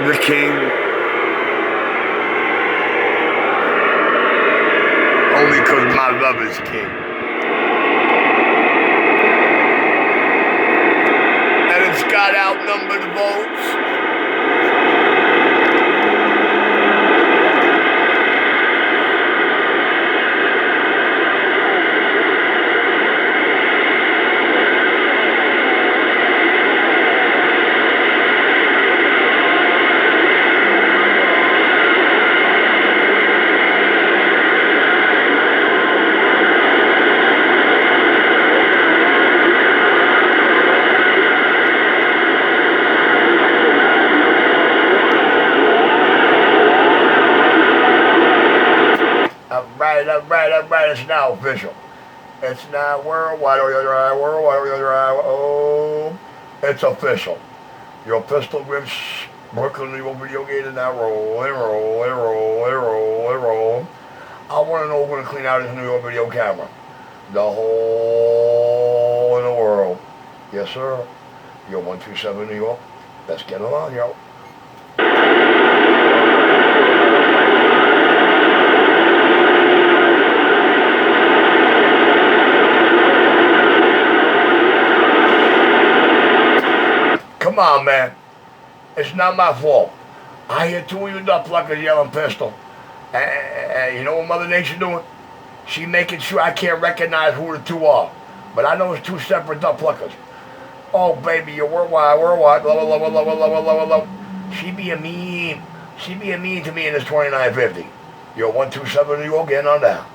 the king. Only 'cause my love is king. And it's got outnumbered votes. Alright, it's now official. It's now worldwide, oh, it's official. Your pistol whips, Brooklyn New York video game is now rolling. I want to know who's going to clean out his New York video camera. The whole in the world. Yes, sir. Yo, 127 New York. Let's get it on, yo. Come on, man. It's not my fault. I hear two of you duck pluckers yelling pistol. And you know what Mother Nature doing? She making sure I can't recognize who the two are. But I know it's two separate duck pluckers. Oh, baby, you're worldwide. Love. She being mean to me in this 2950. Yo, 127 New York, getting on down.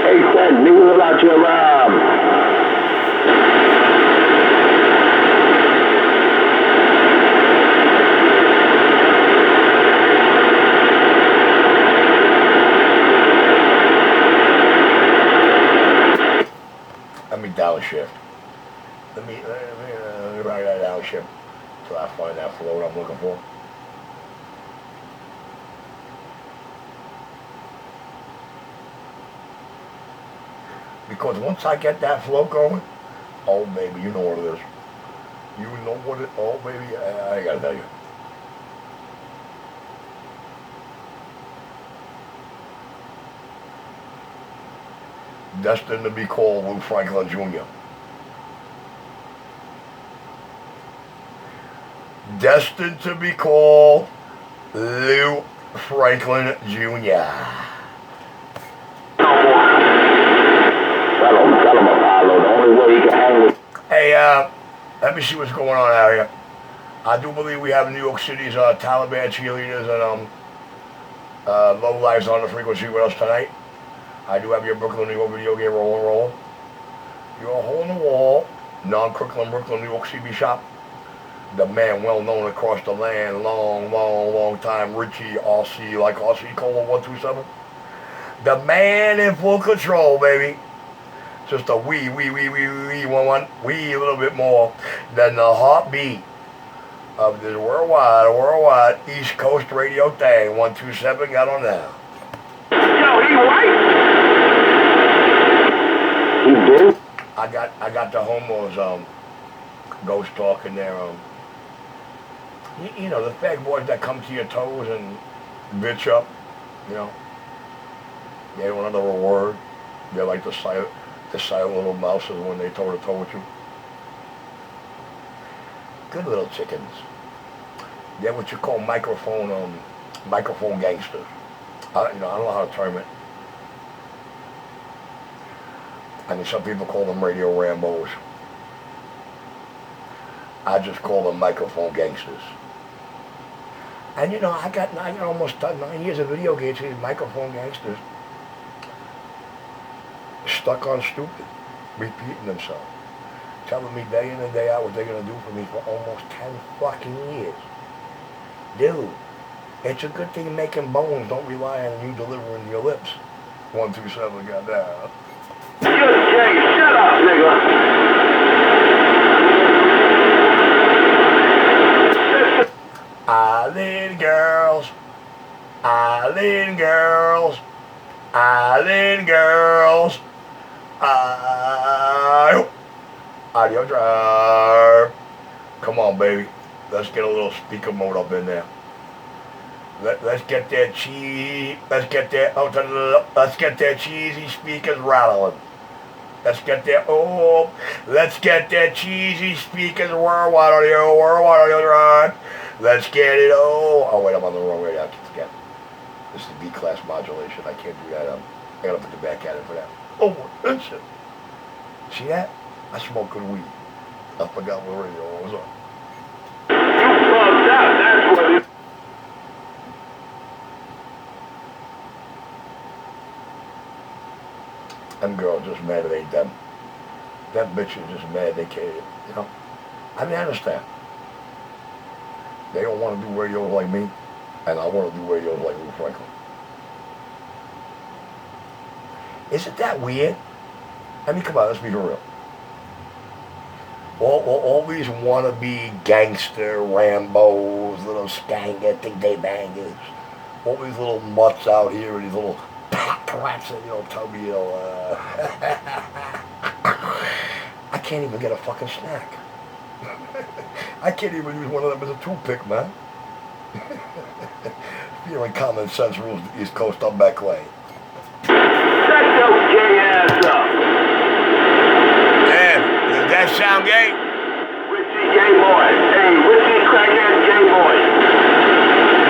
Hey, Seth, niggas about your Let me downshift. Let me write that downshift till I find that float I'm looking for. Because once I get that float going, oh baby, you know what it is. You know what it, oh baby, I gotta tell you. Destined to be called Lou Franklin Jr. Destined to be called Lou Franklin Jr. Tell him, Apollo. The only way he can hang with. Hey, let me see what's going on out here. I do believe we have New York City's Taliban cheerleaders and low lives on the frequency with us tonight. I do have your Brooklyn, New York video game rolling. You're a hole in the wall, non-Crooklyn, Brooklyn, New York CB shop. The man well known across the land, long time, Richie RC, like RC Cola 127. The man in full control, baby. Just a wee, a little bit more than the heartbeat of this worldwide East Coast radio thing. 127 got on now. Yo, he white? He did? I got the homos ghost talking there. You know, the fag boys that come to your toes and bitch up, you know. They don't know a word. They're like the silent little mouses when they toe to toe with you. Good little chickens. They're what you call microphone gangsters. I don't know how to term it. I mean, some people call them radio Rambos. I just call them microphone gangsters. And you know, I got almost 9 years of video games, these microphone gangsters stuck on stupid, repeating themselves, telling me day in and day out what they're going to do for me for almost 10 fucking years. Dude, it's a good thing making bones. Don't rely on you delivering your lips. 127 got that. Jay, shut up, nigga. Island girls, island girls, island girls. audio drive. Come on, baby. Let's get a little speaker mode up in there. Let's get that let's get that cheesy speakers rattling. Let's get that cheesy speakers worldwide audio drive. Let's get it, oh wait, I'm on the wrong radio. Again. This is B-class modulation. I can't do that. I gotta put the back at it for that. Oh, listen. See that? I smoke good weed. I forgot what radio was on. You bugged out, that's what it is. Them girls just mad it ain't them. Them bitches just mad they can't, you know. I mean, I understand. They don't want to do radios like me, and I want to do radios like Lou Franklin. Isn't that weird? I mean, come on, let's be for real. All these wannabe gangster Rambos, little skanker, think they bangers, all these little mutts out here, and these little rats that, tell me, I can't even get a fucking snack. I can't even use one of them as a toothpick, man. Feeling common sense rules the East Coast up back lane. Shut your gay ass up. Damn, does that sound gay? Richie Gay Boy. Hey, Richie Crackhead Gay Boy.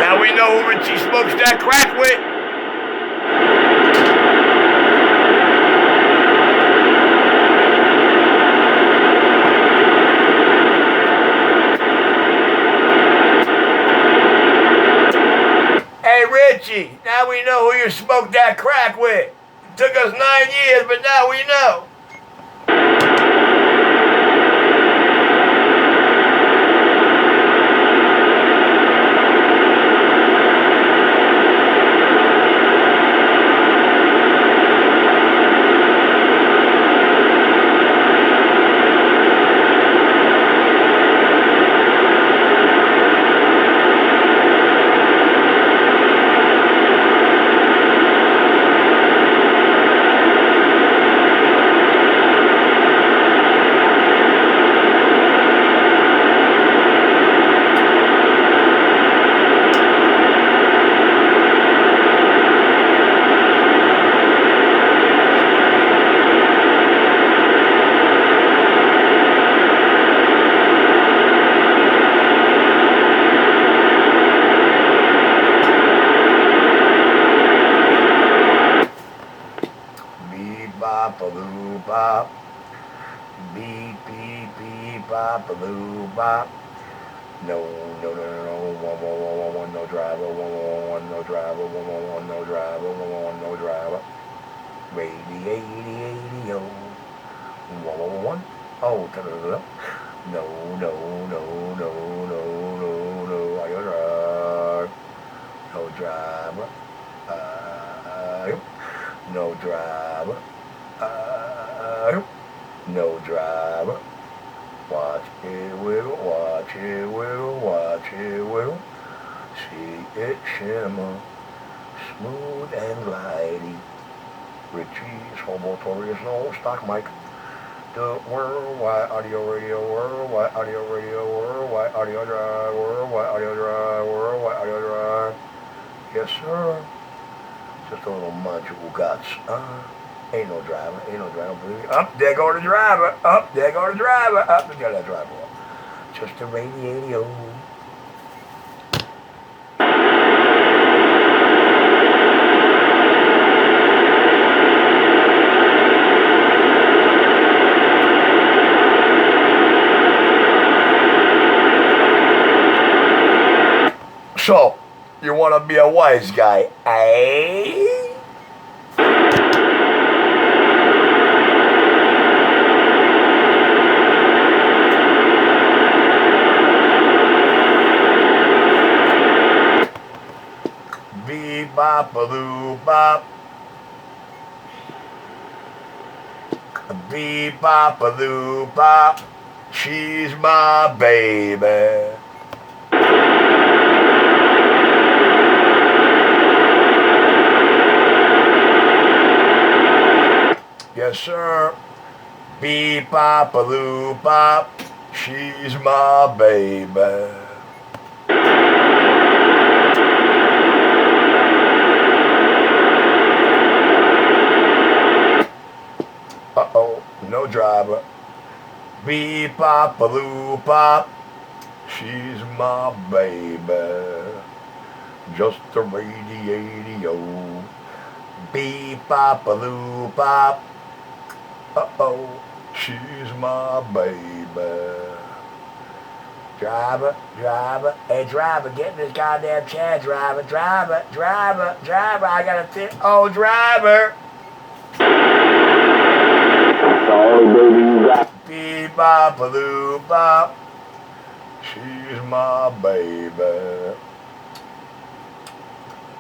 Now we know who Richie smokes that crack with. Hey Richie, now we know who you smoked that crack with. It took us 9 years, but now we know. Bop, beep, beep, beep, bop, baloo, bop. No, one, no driver, one, no driver, one, no driver, one, no driver. Radio, 1, oh, no, I drive, no driver, no driver. No driver. Watch it wiggle, watch it wiggle, watch it wiggle. See it shimmer, smooth and glidey. Richie's Homotorious No Stock Mic. The worldwide audio radio, worldwide audio radio, worldwide audio drive, worldwide audio drive, worldwide audio drive. Yes, sir. Just a little module guts. Ain't no driver, believe me. Up, there go the driver, up, there go the driver, up, there go that driver. Just a radio. So, you want to be a wise guy, eh? Bop a loo bop. Beep bop a loo bop. She's my baby. Yes, sir. Beep bop a loop bop. She's my baby. Uh-oh, no driver. Beep bop a loop bop. She's my baby. Just a radio. Beep bop a loop bop. Uh-oh, she's my baby. Driver, driver, hey driver, get in this goddamn chair, driver, driver, driver, driver, I got a tip. Oh, driver. The only baby you got. Beep bop a loop bop. She's my baby.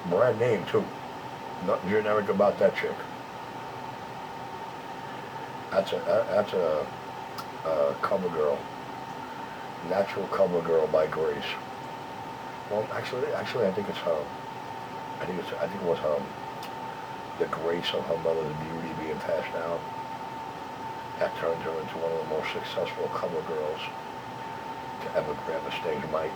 Brand name too. Nothing generic about that chick. That's a cover girl. Natural Cover Girl by Grace. Well, actually, I think it's her. I think it was her. The grace of her mother's beauty being passed down. That turned her into one of the most successful cover girls to ever grab a stage mic.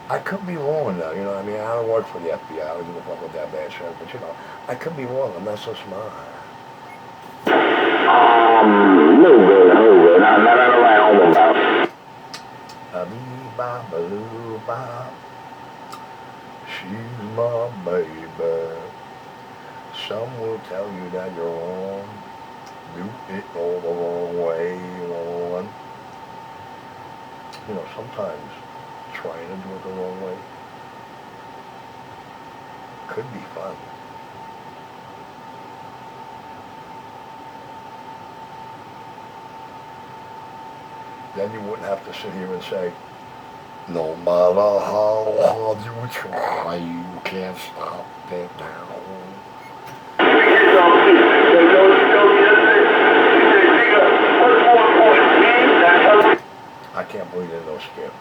I could be wrong though, you know what I mean? I don't work for the FBI, I don't give a fuck with that bad shit, but you know, I could be wrong, I'm not so smart. No good. Not around about. A-bee-bop-a-loo-bop. She's my baby. Some will tell you that you're wrong. Do it all the wrong way, on. You know, sometimes trying to do it the wrong way could be fun. Then you wouldn't have to sit here and say, no matter how hard you try, you can't stop it now. I can't believe there's no skip.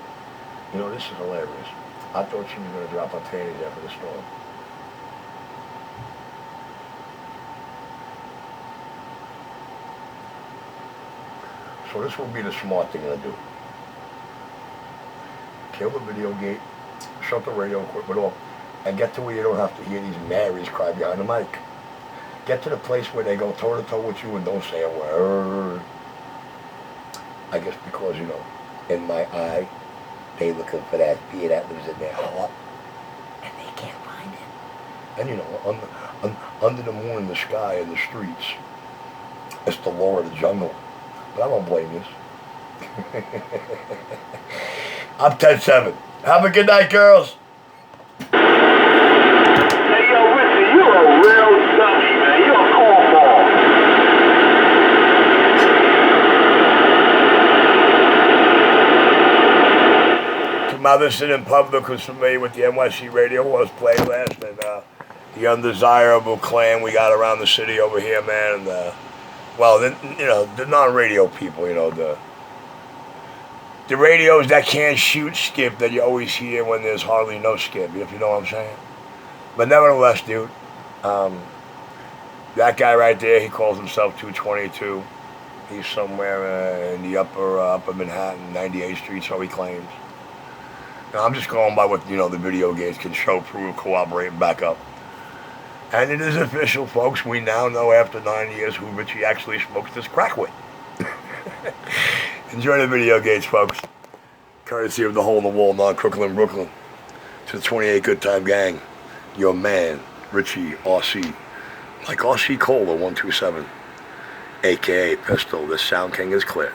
You know, this is hilarious. I thought she was going to drop her panties after the storm. So this will be the smart thing to do. Kill the video gate, shut the radio equipment off, and get to where you don't have to hear these Marys cry behind the mic. Get to the place where they go toe to toe with you and don't say a word. I guess because, you know, in my eye, they looking for that fear that lives in their heart, and they can't find it. And you know, under the moon in the sky in the streets, it's the law of the jungle. But I won't blame you. I'm 10-7. Have a good night, girls. Hey, yo, Richie, you're a real dummy, man. You're a cornball. To my listening public who's familiar with the NYC radio was playlist and the undesirable clan we got around the city over here, man, and well, you know, the non-radio people, you know, the radios that can't shoot skip that you always hear when there's hardly no skip, if you know what I'm saying. But nevertheless, dude, that guy right there, he calls himself 222. He's somewhere in the upper Manhattan, 98th Street, so he claims. Now, I'm just going by what, you know, the video games can show, prove, cooperate, and back up. And it is official, folks. We now know after 9 years who Richie actually smokes this crack with. Enjoy the video games, folks. Courtesy of the Hole in the Wall, non-Crooklyn, Brooklyn. To the 28 Good Time Gang. Your man, Richie RC. Like RC Cola 127. A.K.A. Pistol. The Sound King is clear.